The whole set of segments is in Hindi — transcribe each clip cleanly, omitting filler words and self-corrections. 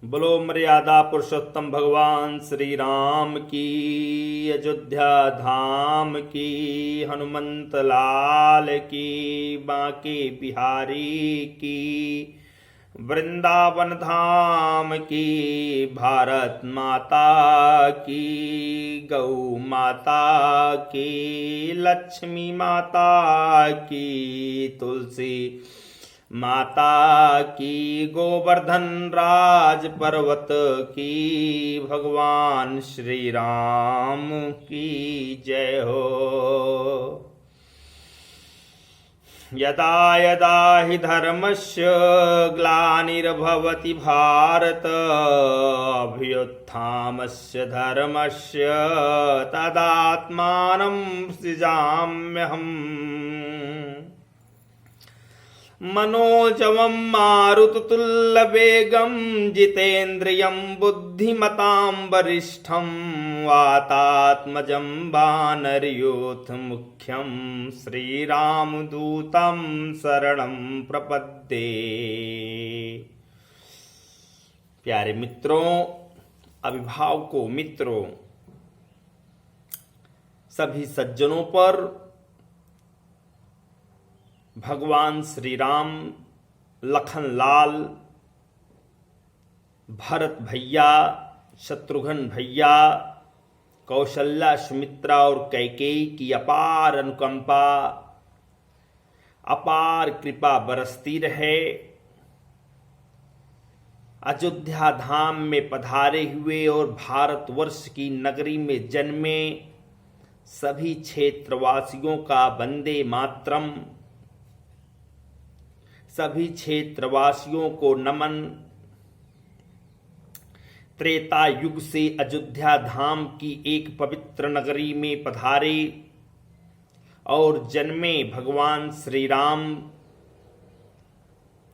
बोलो मर्यादा पुरुषोत्तम भगवान श्री राम की, अयोध्या धाम की, हनुमंत लाल की, बांके बिहारी की, वृंदावन धाम की, भारत माता की, गौ माता की, लक्ष्मी माता की, तुलसी माता की, गोवर्धन राज पर्वत की, भगवान श्री राम की जय हो। यदा यदा हि धर्मस्य ग्लानिर्भवति भारत, अभ्युत्थानस्य धर्मस्य तदात्मानं सृजाम्यहम्। मनोजवं मारुततुल्यवेगं जितेन्द्रियं बुद्धिमतां वरिष्ठं, वातात्मजं वानरयूथमुख्यं श्रीरामदूतं शरणं प्रपद्ये। प्यारे मित्रों, अभिभावकों, मित्रों, सभी सज्जनों पर भगवान श्री राम, लखन लाल, भरत भैया, शत्रुघ्न भैया, कौशल्या, सुमित्रा और कैकेयी की अपार अनुकंपा, अपार कृपा बरसती रहे। अयोध्या धाम में पधारे हुए और भारतवर्ष की नगरी में जन्मे सभी क्षेत्रवासियों का वंदे मातरम। सभी क्षेत्रवासियों को नमन। त्रेता युग से अयोध्या धाम की एक पवित्र नगरी में पधारे और जन्मे भगवान श्री राम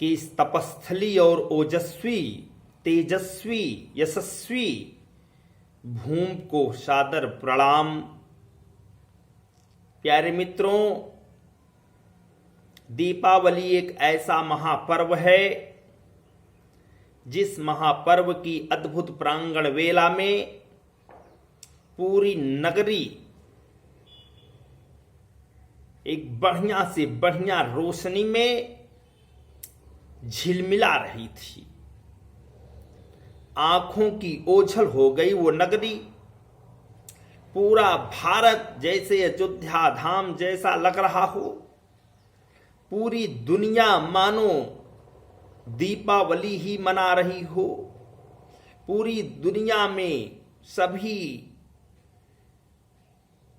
की तपस्थली और ओजस्वी, तेजस्वी, यशस्वी भूमि को सादर प्रणाम। प्यारे मित्रों, दीपावली एक ऐसा महापर्व है जिस महापर्व की अद्भुत प्रांगण वेला में पूरी नगरी एक बढ़िया से बढ़िया रोशनी में झिलमिला रही थी। आंखों की ओझल हो गई वो नगरी। पूरा भारत जैसे अयोध्या धाम जैसा लग रहा हो। पूरी दुनिया मानो दीपावली ही मना रही हो। पूरी दुनिया में सभी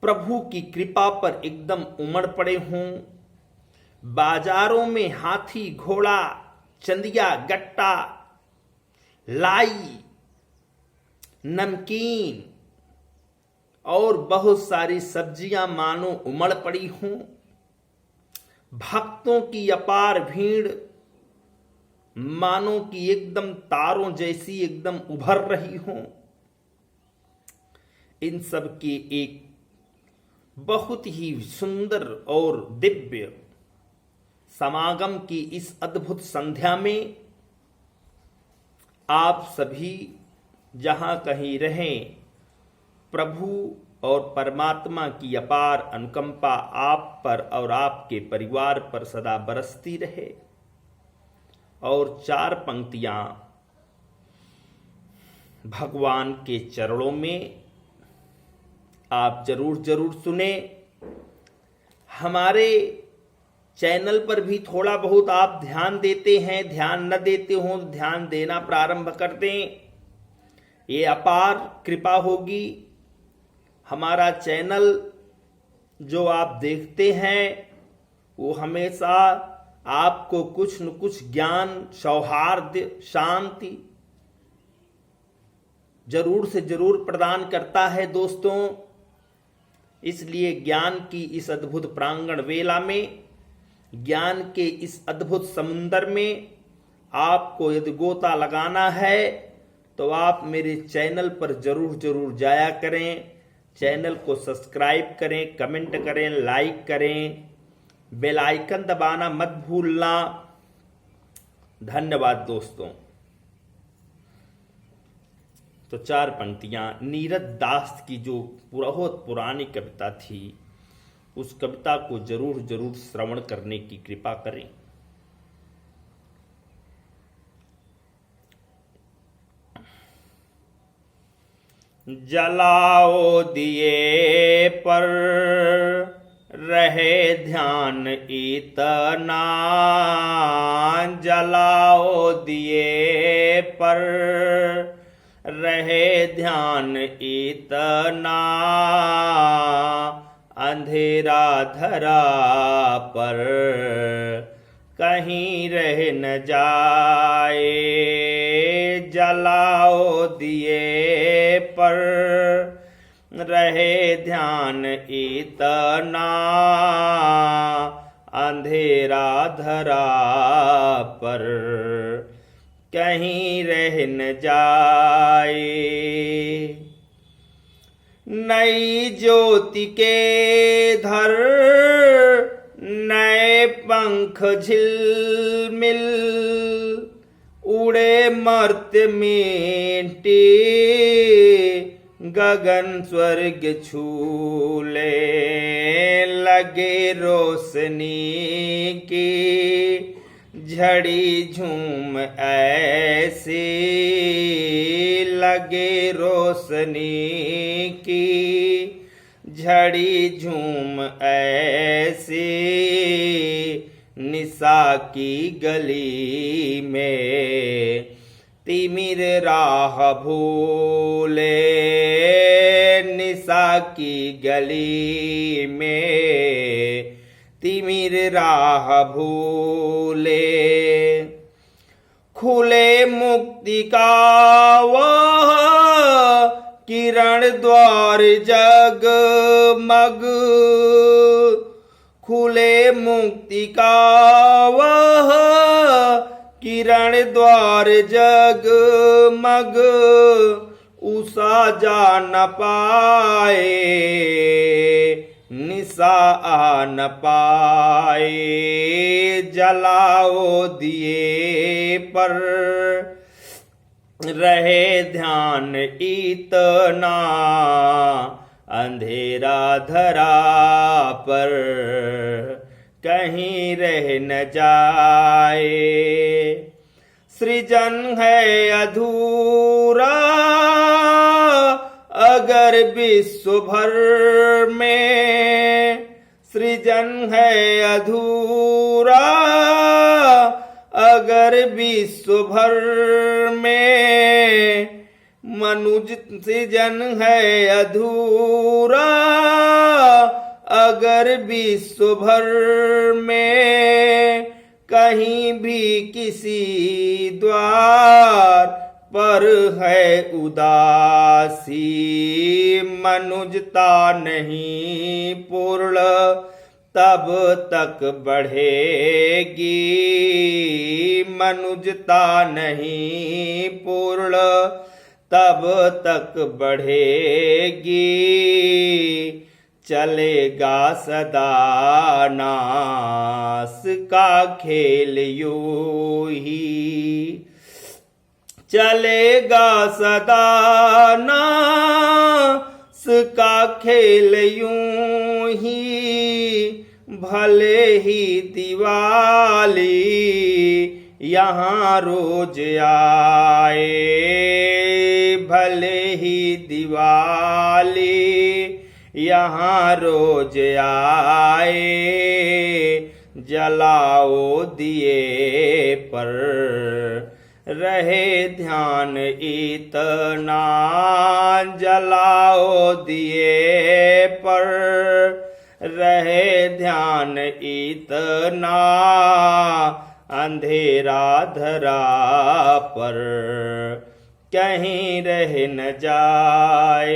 प्रभु की कृपा पर एकदम उमड़ पड़े हों। बाजारों में हाथी, घोड़ा, चंदिया, गट्टा, लाई, नमकीन और बहुत सारी सब्जियां मानो उमड़ पड़ी हों। भक्तों की अपार भीड़ मानो कि एकदम तारों जैसी एकदम उभर रही हो। इन सब के एक बहुत ही सुंदर और दिव्य समागम की इस अद्भुत संध्या में आप सभी जहां कहीं रहें, प्रभु और परमात्मा की अपार अनुकंपा आप पर और आपके परिवार पर सदा बरसती रहे। और चार पंक्तियां भगवान के चरणों में आप जरूर जरूर सुने। हमारे चैनल पर भी थोड़ा बहुत आप ध्यान देते हैं, ध्यान न देते हो तो ध्यान देना प्रारंभ कर दें। ये अपार कृपा होगी। हमारा चैनल जो आप देखते हैं वो हमेशा आपको कुछ न कुछ ज्ञान, सौहार्द, शांति जरूर से जरूर प्रदान करता है दोस्तों। इसलिए ज्ञान की इस अद्भुत प्रांगण वेला में, ज्ञान के इस अद्भुत समुंदर में आपको यदि गोता लगाना है तो आप मेरे चैनल पर जरूर जरूर जाया करें। चैनल को सब्सक्राइब करें, कमेंट करें, लाइक करें, बेल आइकन दबाना मत भूलना। धन्यवाद दोस्तों। तो 4 पंक्तियां नीरज दास की जो बहुत पुरानी कविता थी उस कविता को जरूर जरूर श्रवण करने की कृपा करें। जलाओ दिए पर रहे ध्यान इतना, जलाओ दिए पर रहे ध्यान इतना, अंधेरा धरा पर कहीं रह न जाए, जलाओ दिए पर रहे ध्यान इतना, अंधेरा धरा पर कहीं रह न जाए। नई ज्योति के धर नए पंख झिलमिल, उड़े मर्त्य मेंटे गगन स्वर्ग छूले, लगे रोशनी की झड़ी झूम ऐसी, लगे रोशनी की झड़ी झूम ऐसी, निशा की गली में तिमिर राह भूले, निशा की गली में तिमिर राह भूले, खुले मुक्ति का वह किरण द्वार जगमग, खुले मुक्ति का वह किरण द्वार जगमग, उषा जा न पाए निशा आ न पाए, जलाओ दिए पर रहे ध्यान इतना, अंधेरा धरा पर कहीं रह न जाए। सृजन है अधूरा अगर विश्व भर में, सृजन है अधूरा अगर विश्व भर में, मनुज सृजन है अधूरा अगर विश्व भर में, कहीं भी किसी द्वार पर है उदासी, मनुजता नहीं पूर्ण तब तक बढ़ेगी, मनुजता नहीं पूर्ण तब तक बढ़ेगी, चलेगा सदा नास का खेल यूं ही, चलेगा सदा नास का खेल यूं ही, भले ही दिवाली यहाँ रोज आए, भले ही दिवाली यहाँ रोज आए, जलाओ दिए पर रहे ध्यान इतना, जलाओ दिए पर रहे ध्यान इतना, अंधेरा धरा पर कहीं रह न जाए।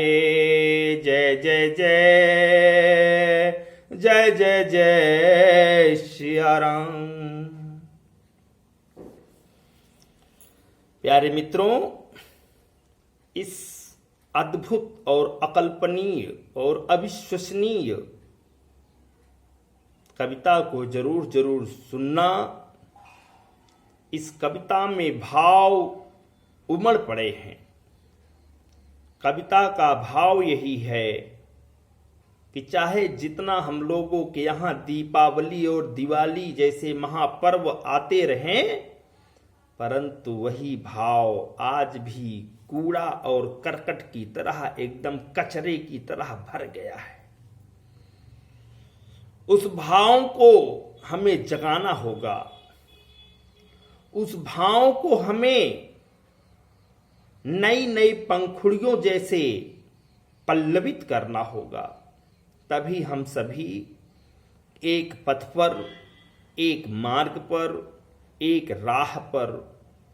जय जय जय जय जय जय श्री राम। प्यारे मित्रों, इस अद्भुत और अकल्पनीय और अविश्वसनीय कविता को जरूर जरूर सुनना। इस कविता में भाव उमड़ पड़े हैं। कविता का भाव यही है कि चाहे जितना हम लोगों के यहाँ दीपावली और दिवाली जैसे महापर्व आते रहें, परंतु वही भाव आज भी कूड़ा और करकट की तरह, एकदम कचरे की तरह भर गया है। उस भाव को हमें जगाना होगा, उस भाव को हमें नई नई पंखुड़ियों जैसे पल्लवित करना होगा। तभी हम सभी एक पथ पर, एक मार्ग पर, एक राह पर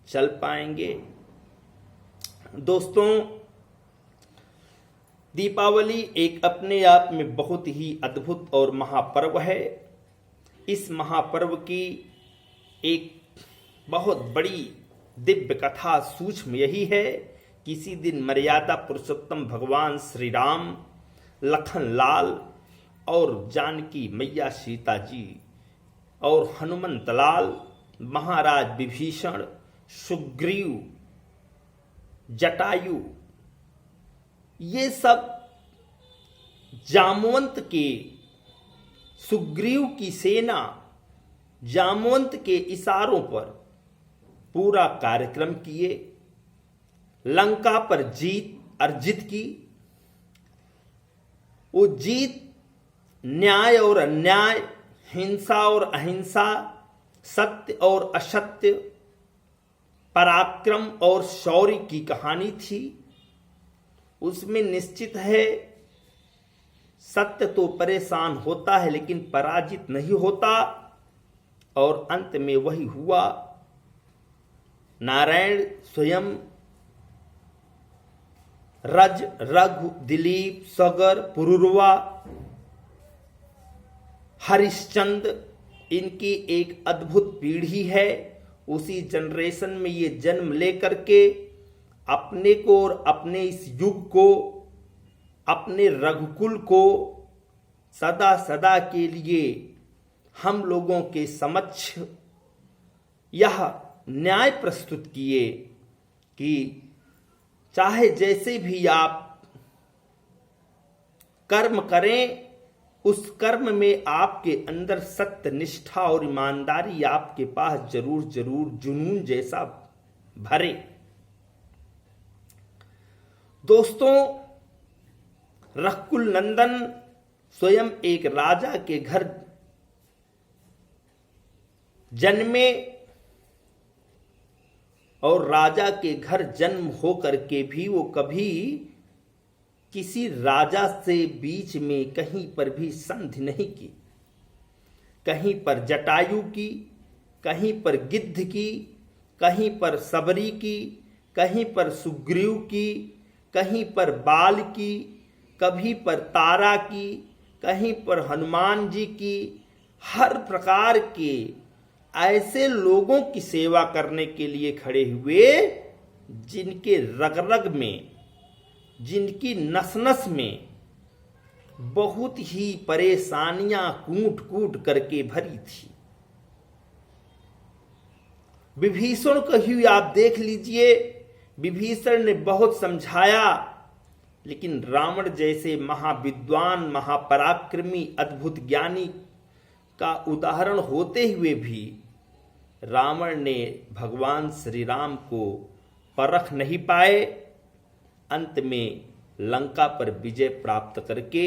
चल पाएंगे। दोस्तों, दीपावली एक अपने आप में बहुत ही अद्भुत और महापर्व है। इस महापर्व की एक बहुत बड़ी दिव्य कथा सूक्ष्म यही है। किसी दिन मर्यादा पुरुषोत्तम भगवान श्री राम, लखन लाल और जानकी मैया सीता जी और हनुमंत लाल, महाराज विभीषण, सुग्रीव, जटायु, ये सब जामवंत के, सुग्रीव की सेना जामवंत के इशारों पर पूरा कार्यक्रम किए, लंका पर जीत अर्जित की। वो जीत न्याय और अन्याय, हिंसा और अहिंसा, सत्य और असत्य, पराक्रम और शौर्य की कहानी थी। उसमें निश्चित है सत्य तो परेशान होता है लेकिन पराजित नहीं होता, और अंत में वही हुआ। नारायण स्वयं रज, रघु, दिलीप, सगर, पुरुरवा, हरिश्चंद्र, इनकी एक अद्भुत पीढ़ी है। उसी जनरेशन में ये जन्म लेकर के अपने को और अपने इस युग को, अपने रघुकुल को सदा सदा के लिए हम लोगों के समक्ष यह न्याय प्रस्तुत किए कि चाहे जैसे भी आप कर्म करें, उस कर्म में आपके अंदर सत्य, निष्ठा और ईमानदारी आपके पास जरूर जरूर जुनून जैसा भरे। दोस्तों, रघुकुल नंदन स्वयं एक राजा के घर जन्मे और राजा के घर जन्म होकर के भी वो कभी किसी राजा से बीच में कहीं पर भी संधि नहीं की। कहीं पर जटायु की, कहीं पर गिद्ध की, कहीं पर सबरी की, कहीं पर सुग्रीव की, कहीं पर बाल की, कभी पर तारा की, कहीं पर हनुमान जी की। हर प्रकार के ऐसे लोगों की सेवा करने के लिए खड़े हुए जिनके रग रग में, जिनकी नस नस में बहुत ही परेशानियां कूट कूट करके भरी थी। विभीषण को ही आप देख लीजिए, विभीषण ने बहुत समझाया, लेकिन रावण जैसे महाविद्वान, महापराक्रमी, अद्भुत ज्ञानी का उदाहरण होते हुए भी रावण ने भगवान श्री राम को परख नहीं पाए। अंत में लंका पर विजय प्राप्त करके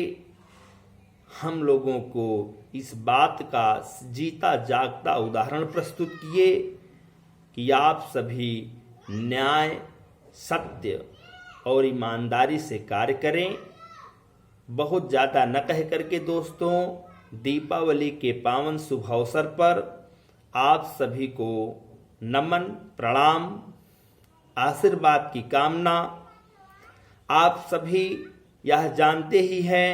हम लोगों को इस बात का जीता जागता उदाहरण प्रस्तुत किए कि आप सभी न्याय, सत्य और ईमानदारी से कार्य करें। बहुत ज़्यादा न कह करके दोस्तों, दीपावली के पावन शुभ अवसर पर आप सभी को नमन, प्रणाम, आशीर्वाद की कामना। आप सभी यह जानते ही हैं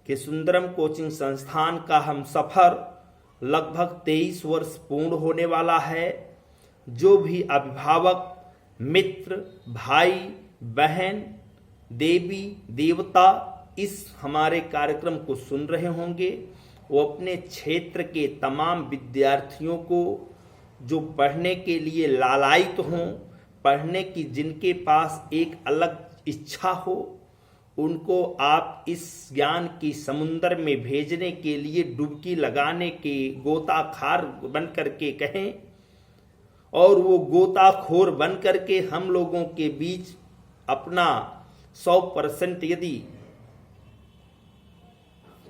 कि सुंदरम कोचिंग संस्थान का हम सफर लगभग 23 वर्ष पूर्ण होने वाला है। जो भी अभिभावक, मित्र, भाई, बहन, देवी देवता इस हमारे कार्यक्रम को सुन रहे होंगे, वो अपने क्षेत्र के तमाम विद्यार्थियों को जो पढ़ने के लिए लालायित हों, पढ़ने की जिनके पास एक अलग इच्छा हो उनको आप इस ज्ञान की समुद्र में भेजने के लिए डुबकी लगाने के गोताखार बन करके कहें, और वो गोताखोर बन करके हम लोगों के बीच अपना 100% यदि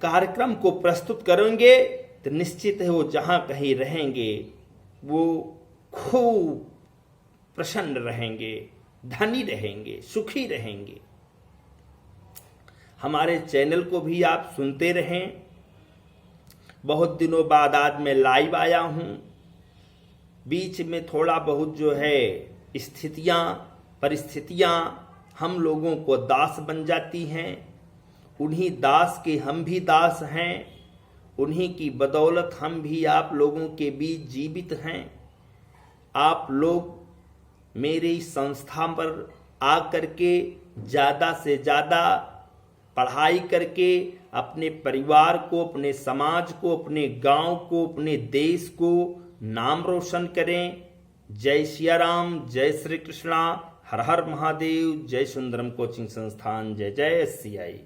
कार्यक्रम को प्रस्तुत करेंगे तो निश्चित है वो जहां कहीं रहेंगे वो खूब प्रसन्न रहेंगे, धनी रहेंगे, सुखी रहेंगे। हमारे चैनल को भी आप सुनते रहें। बहुत दिनों बाद आज मैं लाइव आया हूं। बीच में थोड़ा बहुत जो है स्थितियां परिस्थितियां हम लोगों को दास बन जाती हैं। उन्हीं दास के हम भी दास हैं, उन्हीं की बदौलत हम भी आप लोगों के बीच जीवित हैं। आप लोग मेरी संस्था पर आकर के ज़्यादा से ज़्यादा पढ़ाई करके अपने परिवार को, अपने समाज को, अपने गांव को, अपने देश को नाम रोशन करें। जय सिया राम, जय श्री कृष्णा, हर हर महादेव, जय सुंदरम कोचिंग संस्थान, जय जय सियाई।